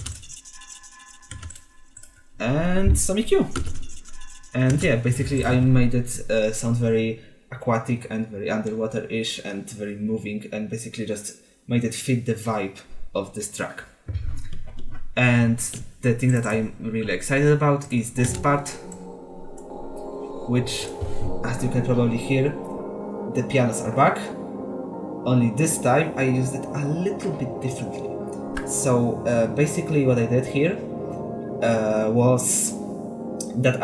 and some EQ. And yeah, basically I made it sound very aquatic and very underwater-ish and very moving, and basically just made it fit the vibe of this track. And the thing that I'm really excited about is this part, which, as you can probably hear, the pianos are back. Only this time I used it a little bit differently. So basically what I did here was that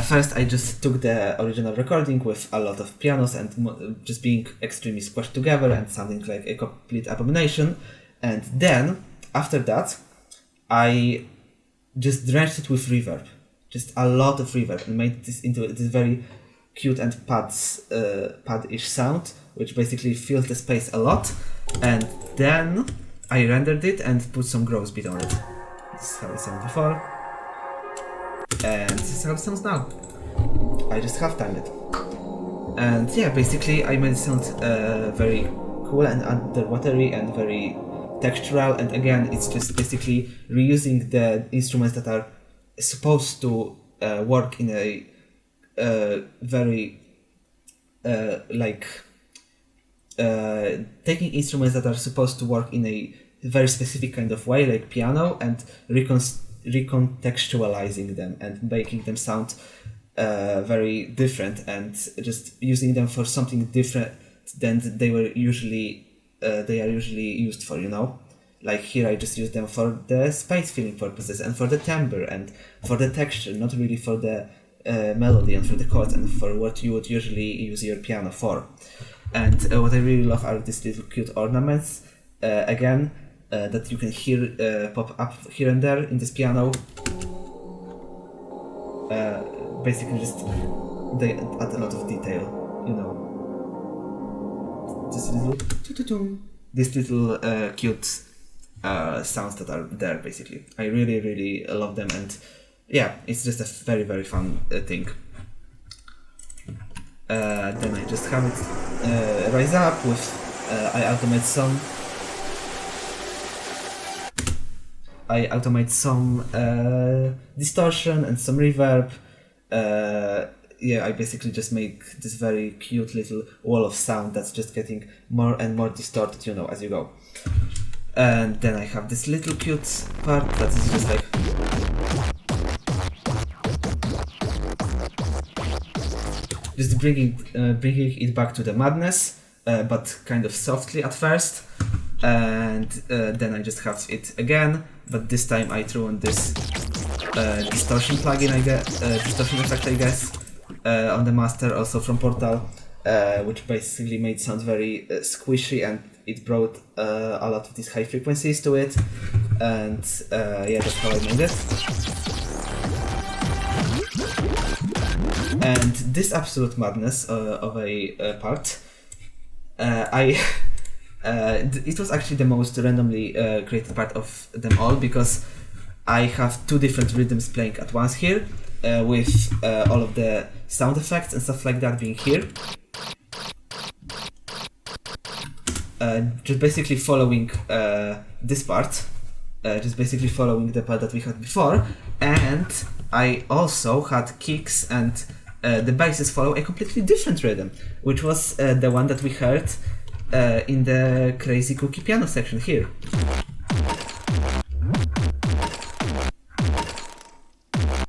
first I just took the original recording with a lot of pianos and just being extremely squashed together and sounding like a complete abomination, and then after that I just drenched it with reverb, just a lot of reverb, and made this into this very cute and pad-ish sound, which basically fills the space a lot. And then I rendered it and put some gross beat on it. This is how it sounded before, and this is how it sounds now. I just half-timed it. And yeah, basically I made it sound very cool and underwatery and very textural, and again it's just basically reusing the instruments that are supposed to work in a very taking instruments that are supposed to work in a very specific kind of way, like piano, and recontextualizing them and making them sound very different, and just using them for something different than they are usually used for, you know. Like here I just use them for the space filling purposes and for the timbre and for the texture, not really for the melody and for the chords and for what you would usually use your piano for. And what I really love are these little cute ornaments, again, that you can hear pop up here and there in this piano. Basically just they add a lot of detail, you know. These little cute sounds that are there, basically. I really, really love them, and yeah, it's just a very, very fun thing. Then I just have it rise up with I automate some distortion and some reverb. Yeah, I basically just make this very cute little wall of sound that's just getting more and more distorted, you know, as you go. And then I have this little cute part that is just like just bringing it back to the madness, but kind of softly at first. And then I just have it again, but this time I threw on this distortion plugin, distortion effect, I guess, on the master, also from Portal, which basically made it sound very squishy, and it brought a lot of these high frequencies to it. And yeah, that's how I made it. And this absolute madness of a part, it was actually the most randomly created part of them all, because I have two different rhythms playing at once here, with all of the sound effects and stuff like that being here. Just basically following this part, just basically following the part that we had before, and I also had kicks and the basses follow a completely different rhythm, which was the one that we heard in the crazy cookie piano section here.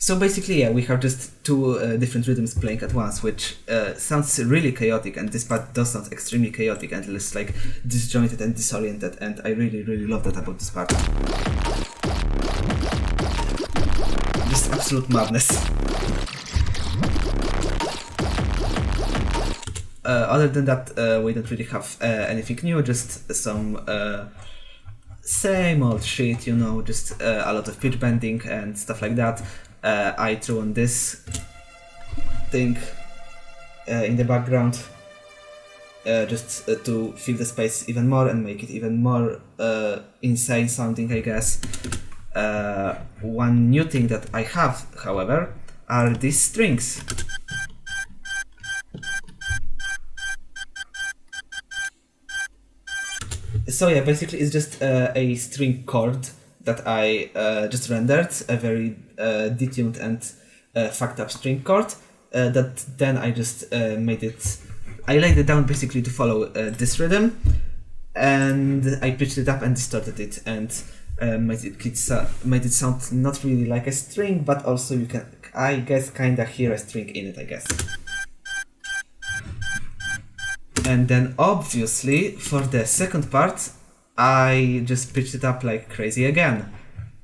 So basically, yeah, we have just two different rhythms playing at once, which sounds really chaotic, and this part does sound extremely chaotic and less like disjointed and disoriented, and I really, really love that about this part. Just absolute madness. Other than that, we don't really have anything new, just some same old shit, you know, just a lot of pitch bending and stuff like that. I threw on this thing in the background just to fill the space even more and make it even more insane sounding, I guess. One new thing that I have, however, are these strings. So yeah, basically it's just a string chord that I just rendered, a very detuned and fucked up string chord that then I just made it, I laid it down basically to follow this rhythm, and I pitched it up and distorted it and made it sound not really like a string, but also you can, I guess, kinda hear a string in it, I guess. And then obviously for the second part I just pitched it up like crazy again.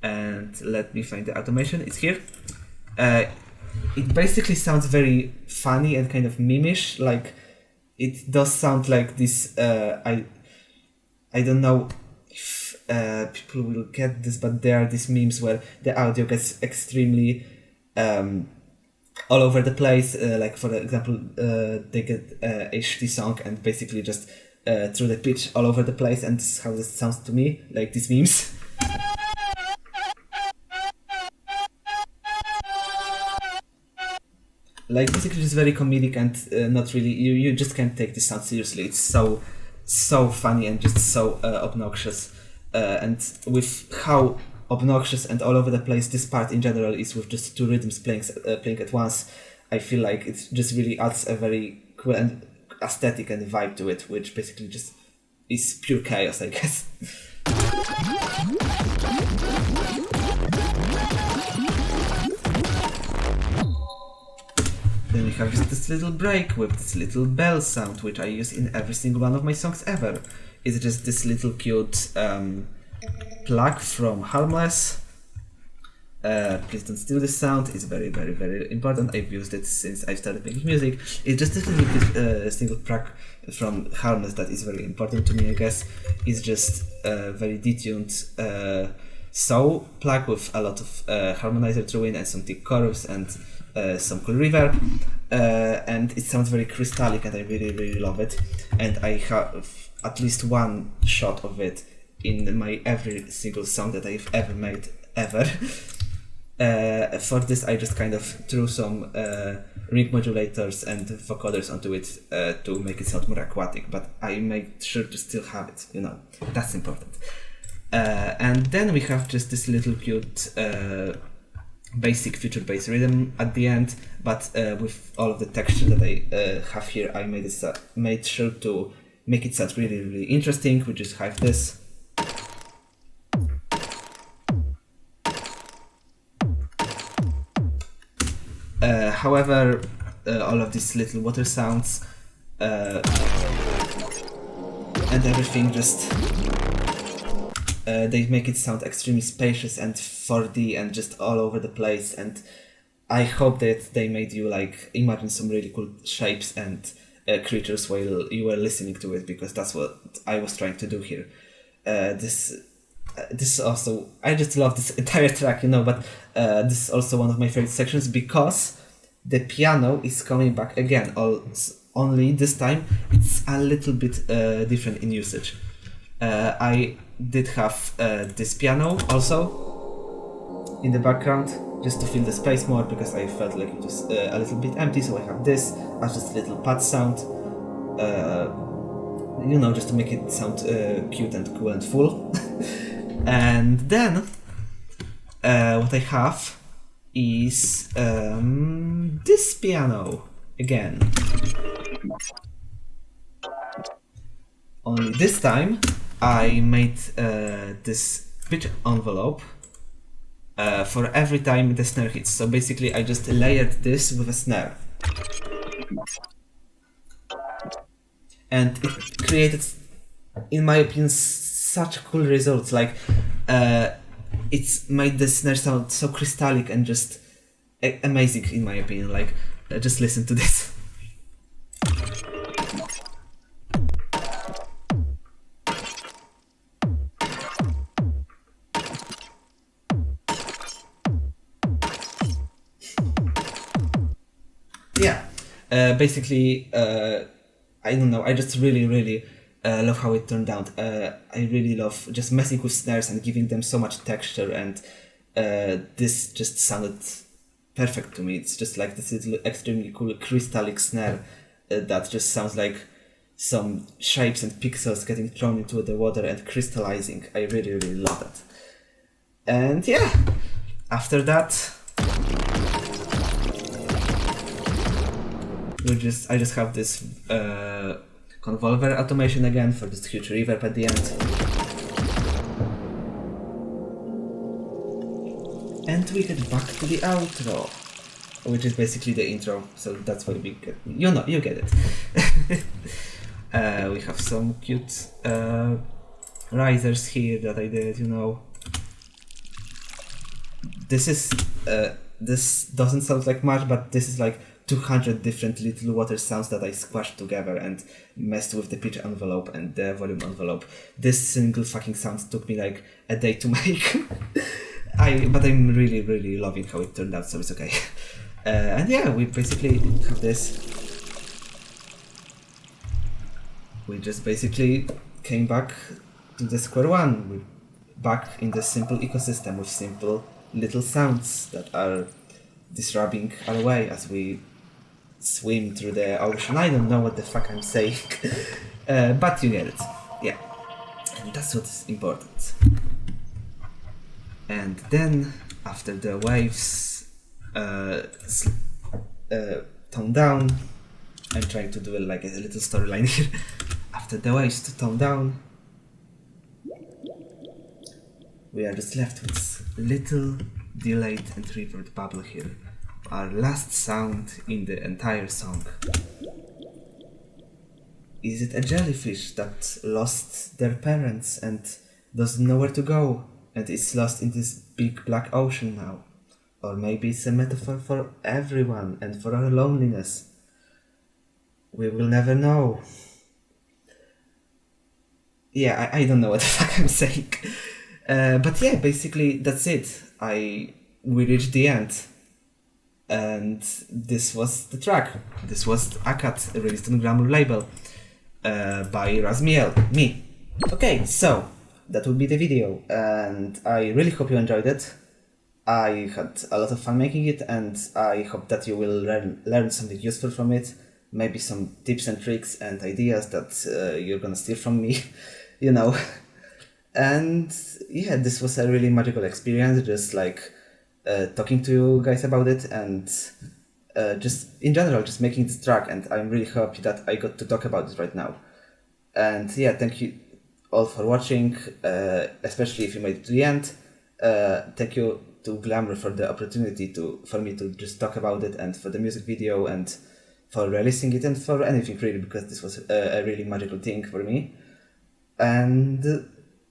And let me find the automation, it's here. It basically sounds very funny and kind of mimish, like it does sound like this, I don't know if people will get this, but there are these memes where the audio gets extremely all over the place, like for example they get a shitty song and basically just throw the pitch all over the place, and this is how this sounds to me, like these memes. Like basically just very comedic and not really, you just can't take this sound seriously. It's so funny and just so obnoxious, and with how obnoxious and all over the place this part in general is, with just two rhythms playing at once, I feel like it just really adds a very cool and aesthetic and vibe to it, which basically just is pure chaos, I guess. Then we have just this little break with this little bell sound, which I use in every single one of my songs ever. It's just this little cute plug from Harmless. Please don't steal this sound, it's very, very, very important. I've used it since I started making music. It's just a little bit single track from Harmless that is very important to me, I guess. It's just very detuned soul plug with a lot of harmonizer through in and some thick chorus and some cool reverb. And it sounds very crystallic and I really, really love it. And I have at least one shot of it in my every single song that I've ever made, ever. For this I just kind of threw some ring modulators and vocoders onto it to make it sound more aquatic, but I made sure to still have it, you know, that's important. And then we have just this little cute basic future bass rhythm at the end, but with all of the texture that I have here, I made sure to make it sound really, really interesting. We just have this. However, all of these little water sounds and everything just they make it sound extremely spacious and 4D and just all over the place, and I hope that they made you like imagine some really cool shapes and creatures while you were listening to it, because that's what I was trying to do here. This is also, I just love this entire track, you know, but this is also one of my favorite sections because the piano is coming back again, only this time it's a little bit different in usage. I did have this piano also in the background just to fill the space more, because I felt like it was a little bit empty, so I have this as just a little pad sound, you know, just to make it sound cute and cool and full. And then what I have is this piano again. Only this time I made this pitch envelope for every time the snare hits. So basically I just layered this with a snare. And it created, in my opinion, such cool results. Like, it's made the snare sound so crystallic and just amazing, in my opinion. Like, just listen to this. Yeah, basically, I don't know, I just really love how it turned out. I really love just messing with snares and giving them so much texture, and this just sounded perfect to me. It's just like this little extremely cool crystallic snare that just sounds like some shapes and pixels getting thrown into the water and crystallizing. I really love that. And yeah, after that, I just have this convolver automation again for this huge reverb at the end. And we get back to the outro, which is basically the intro, so that's what we get. You know, you get it. We have some cute risers here that I did, you know. This doesn't sound like much, but this is like 200 different little water sounds that I squashed together and messed with the pitch envelope and the volume envelope. This single fucking sound took me like a day to make. But I'm really loving how it turned out, so it's okay. And yeah, we basically have this. We just basically came back to the square one. We're back in the simple ecosystem with simple little sounds that are disrupting our way as we swim through the ocean. I don't know what the fuck I'm saying, but you get it. Yeah, and that's what's important. And then, after the waves tone down, I'm trying to do like a little storyline here. After the waves to tone down, we are just left with little delayed and reverb bubble here. Our last sound in the entire song. Is it a jellyfish that lost their parents and doesn't know where to go and is lost in this big black ocean now? Or maybe it's a metaphor for everyone and for our loneliness. We will never know. Yeah, I don't know what the fuck I'm saying. But yeah, basically that's it. We reached the end. And this was the track. This was AQAD, released on glamour.label by Razmiel, me. Okay, so that would be the video, and I really hope you enjoyed it. I had a lot of fun making it, and I hope that you will learn something useful from it. Maybe some tips and tricks and ideas that you're gonna steal from me, you know. And yeah, this was a really magical experience, just like talking to you guys about it, and just in general, just making this track. And I'm really happy that I got to talk about it right now. And yeah, thank you all for watching, especially if you made it to the end. Thank you to Glamour for the opportunity for me to just talk about it, and for the music video, and for releasing it, and for anything really, because this was a really magical thing for me. And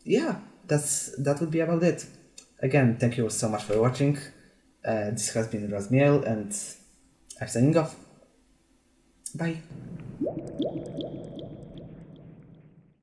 yeah, that would be about it. Again, thank you so much for watching. This has been Razmiel, and I'm signing off. Bye.